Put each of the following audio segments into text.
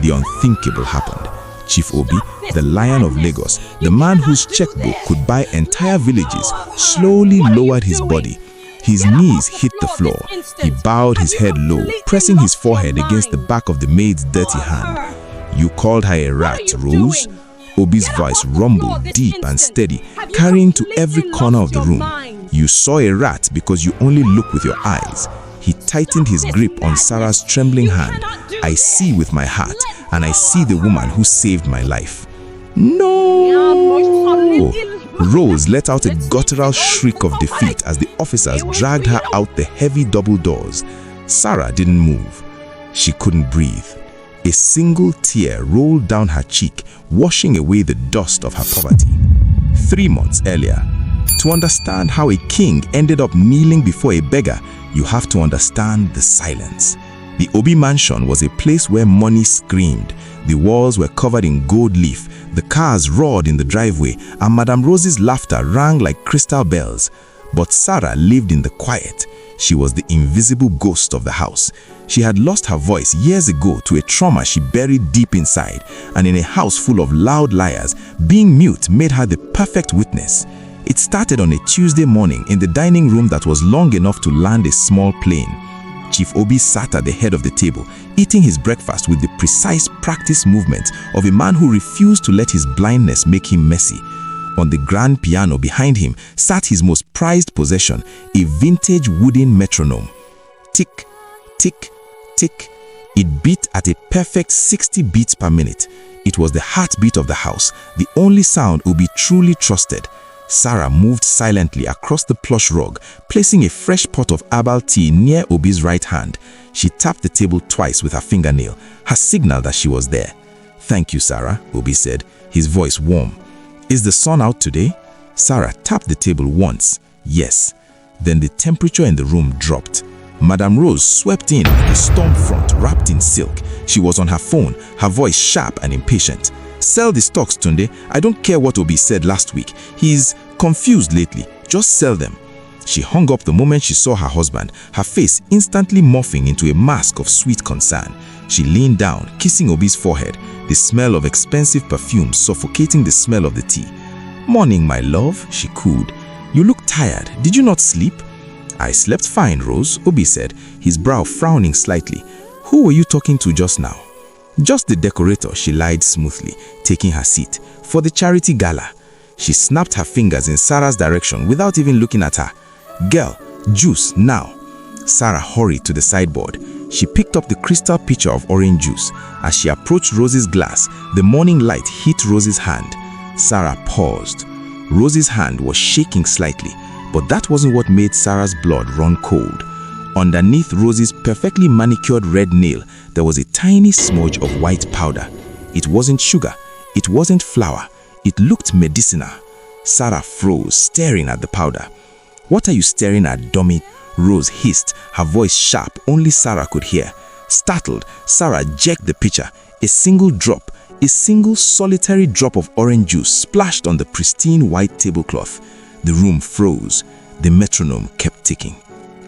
the unthinkable happened. Chief Obi, the Lion of Lagos, the man whose checkbook could buy entire villages, slowly lowered his body. His knees hit the floor. He bowed his head low, pressing his forehead against the back of the maid's dirty hand. "You called her a rat, Rose?" Obi's voice rumbled deep and steady, carrying to every corner of the room. "You saw a rat because you only look with your eyes." He tightened his grip on Sarah's trembling hand. "I see with my heart, and I see the woman who saved my life." "No!" Rose let out a guttural shriek of defeat as the officers dragged her out the heavy double doors. Sarah didn't move. She couldn't breathe. A single tear rolled down her cheek, washing away the dust of her poverty. 3 months earlier. To understand how a king ended up kneeling before a beggar, you have to understand the silence. The Obi mansion was a place where money screamed. The walls were covered in gold leaf, the cars roared in the driveway, and Madame Rose's laughter rang like crystal bells. But Sarah lived in the quiet. She was the invisible ghost of the house. She had lost her voice years ago to a trauma she buried deep inside, and in a house full of loud liars, being mute made her the perfect witness. It started on a Tuesday morning in the dining room that was long enough to land a small plane. Chief Obi sat at the head of the table, eating his breakfast with the precise practice movements of a man who refused to let his blindness make him messy. On the grand piano behind him sat his most prized possession, a vintage wooden metronome. Tick, tick, tick. It beat at a perfect 60 beats per minute. It was the heartbeat of the house, the only sound Obi truly trusted. Sarah moved silently across the plush rug, placing a fresh pot of herbal tea near Obi's right hand. She tapped the table twice with her fingernail, her signal that she was there. "Thank you, Sarah," Obi said, his voice warm. "Is the sun out today?" Sarah tapped the table once. "Yes." Then the temperature in the room dropped. Madame Rose swept in like a storm front wrapped in silk. She was on her phone, her voice sharp and impatient. "Sell the stocks, Tunde. I don't care what Obi said last week. He's confused lately. Just sell them." She hung up the moment she saw her husband, her face instantly morphing into a mask of sweet concern. She leaned down, kissing Obi's forehead, the smell of expensive perfume suffocating the smell of the tea. "Morning, my love," she cooed. "You look tired. Did you not sleep?" "I slept fine, Rose," Obi said, his brow frowning slightly. "Who were you talking to just now?" "Just the decorator," she lied smoothly, taking her seat. "For the charity gala." She snapped her fingers in Sarah's direction without even looking at her. "Girl, juice, now." Sarah hurried to the sideboard. She picked up the crystal pitcher of orange juice. As she approached Rose's glass, the morning light hit Rose's hand. Sarah paused. Rose's hand was shaking slightly, but that wasn't what made Sarah's blood run cold. Underneath Rose's perfectly manicured red nail, there was a tiny smudge of white powder. It wasn't sugar. It wasn't flour. It looked medicinal. Sarah froze, staring at the powder. "What are you staring at, dummy?" Rose hissed, her voice sharp, only Sarah could hear. Startled, Sarah jerked the pitcher. A single drop, a single solitary drop of orange juice splashed on the pristine white tablecloth. The room froze. The metronome kept ticking.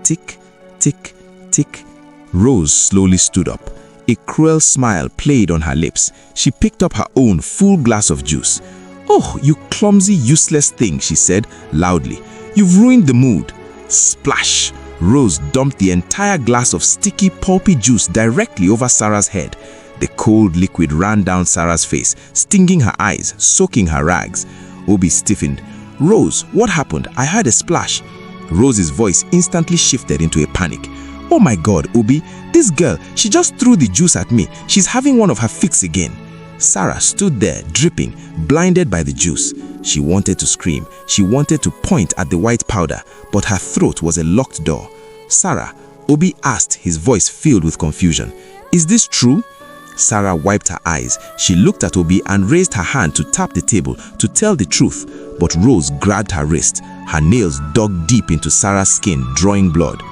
Tick, tick, tick. Rose slowly stood up. A cruel smile played on her lips. She picked up her own full glass of juice. "Oh, you clumsy, useless thing," she said loudly. "You've ruined the mood." Splash! Rose dumped the entire glass of sticky, pulpy juice directly over Sarah's head. The cold liquid ran down Sarah's face, stinging her eyes, soaking her rags. Obi stiffened. "Rose, what happened? I heard a splash." Rose's voice instantly shifted into a panic. "Oh my God, Obi, this girl, she just threw the juice at me. She's having one of her fits again." Sarah stood there, dripping, blinded by the juice. She wanted to scream. She wanted to point at the white powder, but her throat was a locked door. "Sarah," Obi asked, his voice filled with confusion. "Is this true?" Sarah wiped her eyes. She looked at Obi and raised her hand to tap the table to tell the truth, but Rose grabbed her wrist. Her nails dug deep into Sarah's skin, drawing blood.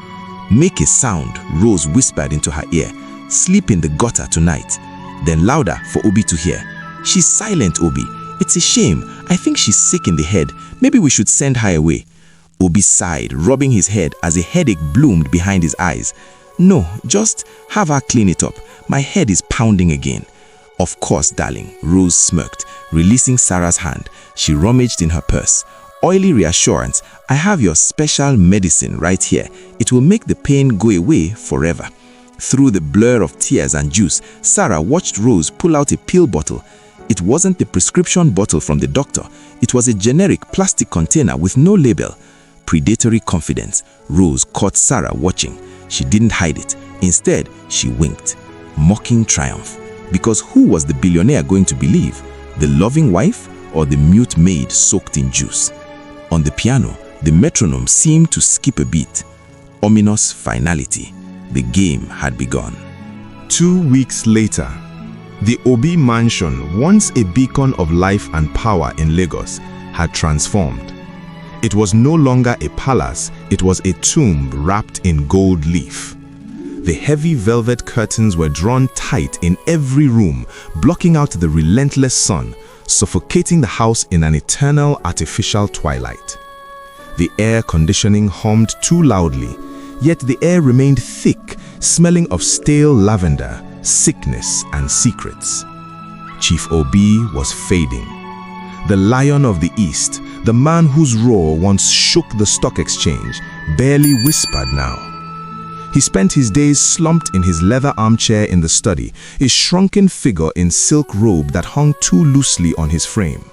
"Make a sound," Rose whispered into her ear. "Sleep in the gutter tonight." Then louder for Obi to hear. "She's silent, Obi. It's a shame. I think she's sick in the head. Maybe we should send her away." Obi sighed, rubbing his head as a headache bloomed behind his eyes. "No, just have her clean it up. My head is pounding again." "Of course, darling," Rose smirked. Releasing Sarah's hand, she rummaged in her purse. "Oily reassurance, I have your special medicine right here. It will make the pain go away forever." Through the blur of tears and juice, Sarah watched Rose pull out a pill bottle. It wasn't the prescription bottle from the doctor. It was a generic plastic container with no label. Predatory confidence. Rose caught Sarah watching. She didn't hide it. Instead, she winked. Mocking triumph. Because who was the billionaire going to believe? The loving wife or the mute maid soaked in juice? On the piano, the metronome seemed to skip a beat. Ominous finality. The game had begun. 2 weeks later, the Obi mansion, once a beacon of life and power in Lagos, had transformed. It was no longer a palace, it was a tomb wrapped in gold leaf. The heavy velvet curtains were drawn tight in every room, blocking out the relentless sun, suffocating the house in an eternal artificial twilight. The air conditioning hummed too loudly, yet the air remained thick, smelling of stale lavender, sickness and secrets. Chief Obi was fading. The lion of the East, the man whose roar once shook the stock exchange, barely whispered now. He spent his days slumped in his leather armchair in the study, a shrunken figure in silk robe that hung too loosely on his frame.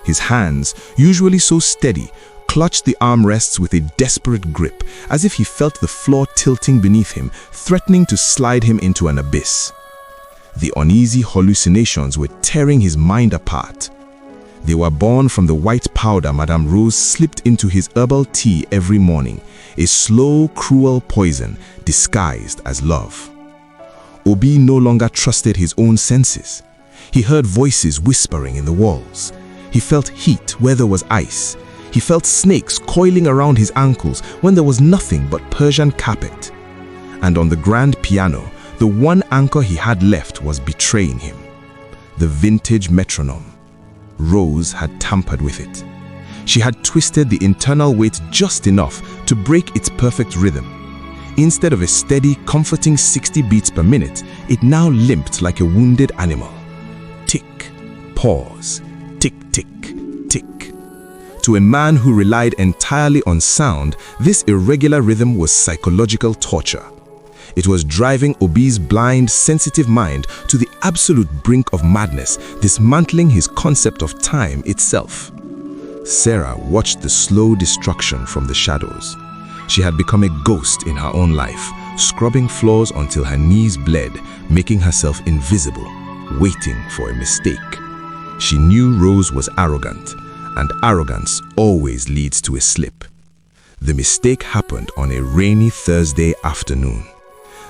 His hands, usually so steady, clutched the armrests with a desperate grip, as if he felt the floor tilting beneath him, threatening to slide him into an abyss. The uneasy hallucinations were tearing his mind apart. They were born from the white powder Madame Rose slipped into his herbal tea every morning, a slow, cruel poison disguised as love. Obi no longer trusted his own senses. He heard voices whispering in the walls. He felt heat where there was ice. He felt snakes coiling around his ankles when there was nothing but Persian carpet. And on the grand piano, the one anchor he had left was betraying him. The vintage metronome. Rose had tampered with it. She had twisted the internal weight just enough to break its perfect rhythm. Instead of a steady, comforting 60 beats per minute, it now limped like a wounded animal. Tick, pause, tick, tick, tick. To a man who relied entirely on sound, this irregular rhythm was psychological torture. It was driving Obi's blind, sensitive mind to the absolute brink of madness, dismantling his concept of time itself. Sarah watched the slow destruction from the shadows. She had become a ghost in her own life, scrubbing floors until her knees bled, making herself invisible, waiting for a mistake. She knew Rose was arrogant, and arrogance always leads to a slip. The mistake happened on a rainy Thursday afternoon.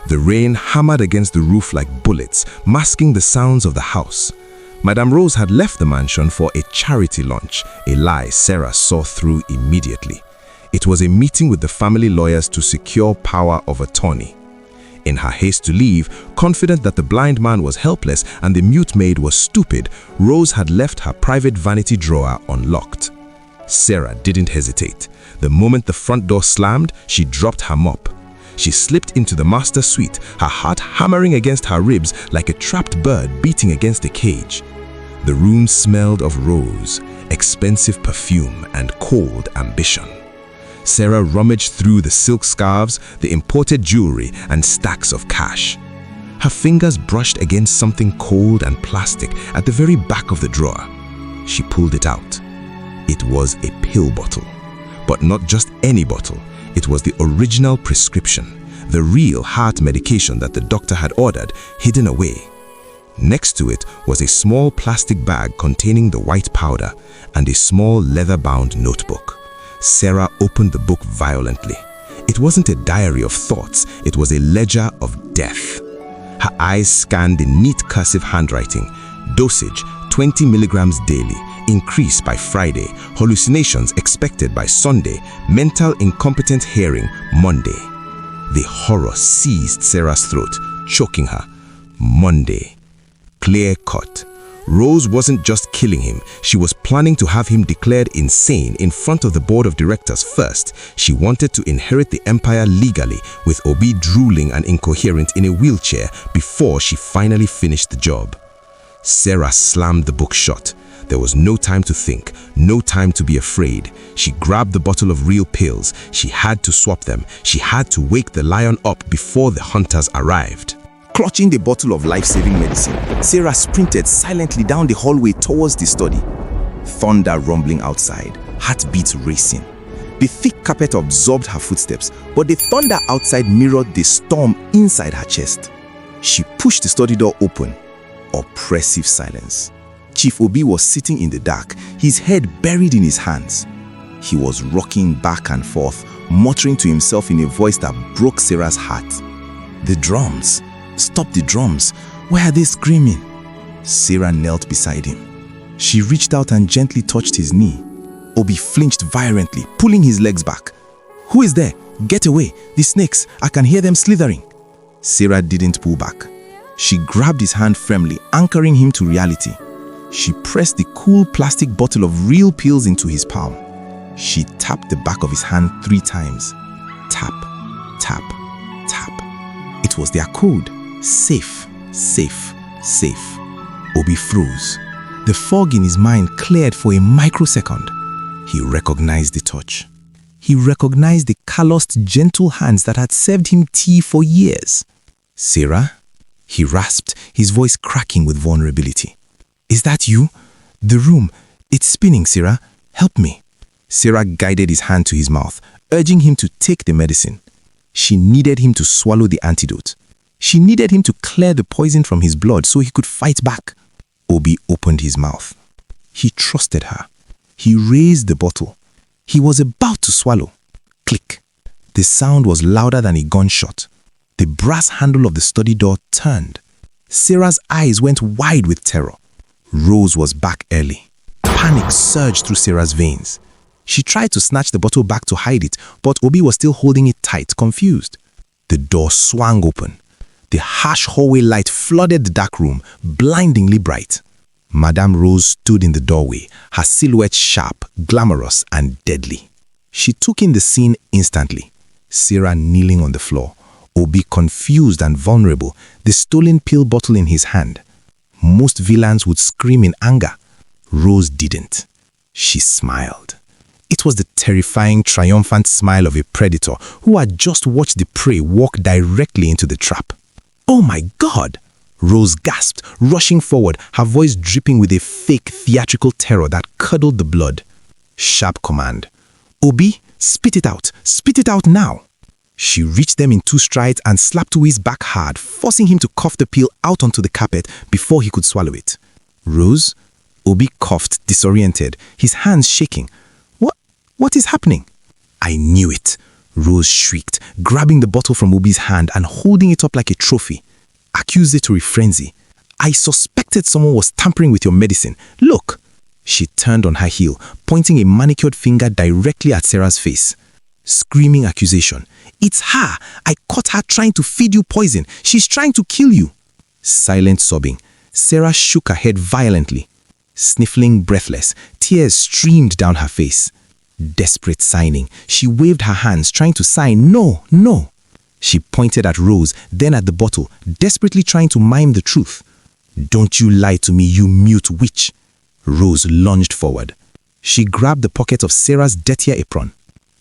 The rain hammered against the roof like bullets, masking the sounds of the house. Madame Rose had left the mansion for a charity lunch, a lie Sarah saw through immediately. It was a meeting with the family lawyers to secure power of attorney. In her haste to leave, confident that the blind man was helpless and the mute maid was stupid, Rose had left her private vanity drawer unlocked. Sarah didn't hesitate. The moment the front door slammed, she dropped her mop. She slipped into the master suite, her heart hammering against her ribs like a trapped bird beating against a cage. The room smelled of rose, expensive perfume, and cold ambition. Sarah rummaged through the silk scarves, the imported jewelry, and stacks of cash. Her fingers brushed against something cold and plastic at the very back of the drawer. She pulled it out. It was a pill bottle. But not just any bottle. It was the original prescription, the real heart medication that the doctor had ordered, hidden away. Next to it was a small plastic bag containing the white powder and a small leather-bound notebook. Sarah opened the book violently. It wasn't a diary of thoughts, it was a ledger of death. Her eyes scanned the neat cursive handwriting. Dosage, 20 milligrams daily. Increase by Friday. Hallucinations expected by Sunday. Mental incompetent hearing Monday. The horror seized Sarah's throat, choking her. Monday. Clear cut. Rose wasn't just killing him, she was planning to have him declared insane in front of the board of directors first. She wanted to inherit the empire legally, with Obi drooling and incoherent in a wheelchair before she finally finished the job. Sarah slammed the book shut. There was no time to think, no time to be afraid. She grabbed the bottle of real pills. She had to swap them. She had to wake the lion up before the hunters arrived. Clutching the bottle of life-saving medicine, Sarah sprinted silently down the hallway towards the study. Thunder rumbling outside, heartbeats racing. The thick carpet absorbed her footsteps, but the thunder outside mirrored the storm inside her chest. She pushed the study door open. Oppressive silence. Chief Obi was sitting in the dark, his head buried in his hands. He was rocking back and forth, muttering to himself in a voice that broke Sarah's heart. The drums. Stop the drums. Why are they screaming? Sarah knelt beside him. She reached out and gently touched his knee. Obi flinched violently, pulling his legs back. Who is there? Get away. The snakes. I can hear them slithering. Sarah didn't pull back. She grabbed his hand firmly, anchoring him to reality. She pressed the cool plastic bottle of real pills into his palm. She tapped the back of his hand 3 times. Tap, tap, tap. It was their code. Safe, safe, safe. Obi froze. The fog in his mind cleared for a microsecond. He recognized the touch. He recognized the calloused, gentle hands that had served him tea for years. Sarah? He rasped, his voice cracking with vulnerability. Is that you? The room. It's spinning, Sarah. Help me. Sarah guided his hand to his mouth, urging him to take the medicine. She needed him to swallow the antidote. She needed him to clear the poison from his blood so he could fight back. Obi opened his mouth. He trusted her. He raised the bottle. He was about to swallow. Click. The sound was louder than a gunshot. The brass handle of the study door turned. Sarah's eyes went wide with terror. Rose was back early. Panic surged through Sarah's veins. She tried to snatch the bottle back to hide it, but Obi was still holding it tight, confused. The door swung open. The harsh hallway light flooded the dark room, blindingly bright. Madame Rose stood in the doorway, her silhouette sharp, glamorous, and deadly. She took in the scene instantly. Sarah kneeling on the floor, Obi confused and vulnerable, the stolen pill bottle in his hand. Most villains would scream in anger. Rose didn't. She smiled. It was the terrifying, triumphant smile of a predator who had just watched the prey walk directly into the trap. "Oh my God!" Rose gasped, rushing forward, her voice dripping with a fake theatrical terror that curdled the blood. Sharp command. "Obi, spit it out. Spit it out now." She reached them in 2 strides and slapped Obi's back hard, forcing him to cough the pill out onto the carpet before he could swallow it. "Rose?" Obi coughed, disoriented, his hands shaking. What is happening?" "I knew it," Rose shrieked, grabbing the bottle from Obi's hand and holding it up like a trophy. Accusatory frenzy. "I suspected someone was tampering with your medicine. Look!" She turned on her heel, pointing a manicured finger directly at Sarah's face. Screaming accusation. "It's her! I caught her trying to feed you poison. She's trying to kill you." Silent sobbing. Sarah shook her head violently. Sniffling, breathless, tears streamed down her face. Desperate signing, she waved her hands, trying to sign, "No, no." She pointed at Rose, then at the bottle, desperately trying to mime the truth. "Don't you lie to me, you mute witch." Rose lunged forward. She grabbed the pocket of Sarah's dirtier apron.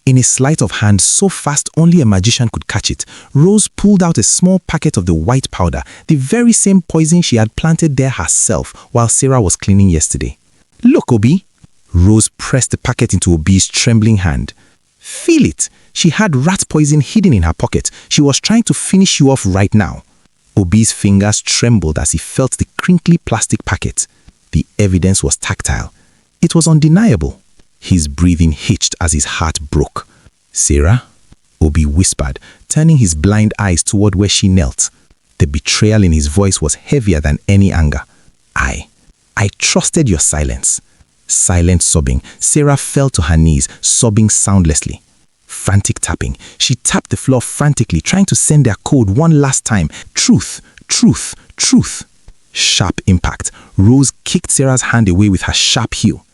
In a sleight of hand so fast only a magician could catch it, Rose pulled out a small packet of the white powder, the very same poison she had planted there herself while Sarah was cleaning yesterday. "Look, Obi." Rose pressed the packet into Obi's trembling hand. "Feel it. She had rat poison hidden in her pocket. She was trying to finish you off right now." Obi's fingers trembled as he felt the crinkly plastic packet. The evidence was tactile. It was undeniable. His breathing hitched as his heart broke. "Sarah?" Obi whispered, turning his blind eyes toward where she knelt. The betrayal in his voice was heavier than any anger. I trusted your silence." Silent sobbing, Sarah fell to her knees, sobbing soundlessly. Frantic tapping, she tapped the floor frantically, trying to send their code one last time. "Truth, truth, truth." Sharp impact. Rose kicked Sarah's hand away with her sharp heel.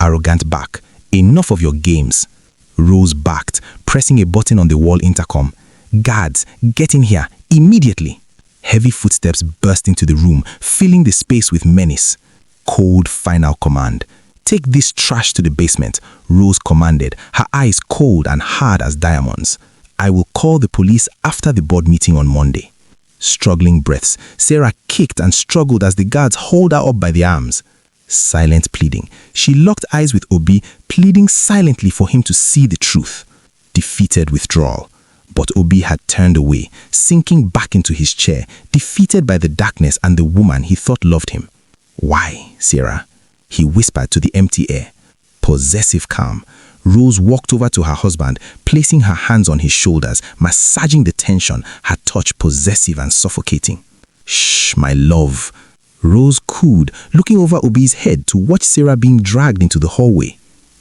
Arrogant back. "Enough of your games." Rose backed, pressing a button on the wall intercom. "Guards, get in here, immediately." Heavy footsteps burst into the room, filling the space with menace. Cold final command. "Take this trash to the basement," Rose commanded, her eyes cold and hard as diamonds. "I will call the police after the board meeting on Monday." Struggling breaths, Sarah kicked and struggled as the guards hauled her up by the arms. Silent pleading, she locked eyes with Obi, pleading silently for him to see the truth. Defeated withdrawal. But Obi had turned away, sinking back into his chair, defeated by the darkness and the woman he thought loved him. "Why, Sarah?" he whispered to the empty air. Possessive calm. Rose walked over to her husband, placing her hands on his shoulders, massaging the tension, her touch possessive and suffocating. "Shh, my love." Rose cooed, looking over Obi's head to watch Sarah being dragged into the hallway.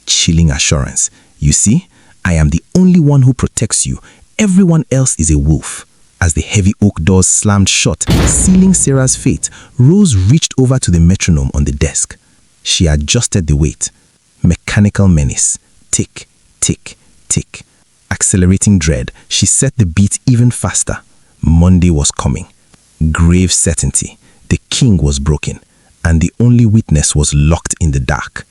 Chilling assurance. "You see, I am the only one who protects you. Everyone else is a wolf." As the heavy oak doors slammed shut, sealing Sarah's fate, Rose reached over to the metronome on the desk. She adjusted the weight. Mechanical menace. Tick, tick, tick. Accelerating dread, she set the beat even faster. Monday was coming. Grave certainty. The king was broken, and the only witness was locked in the dark.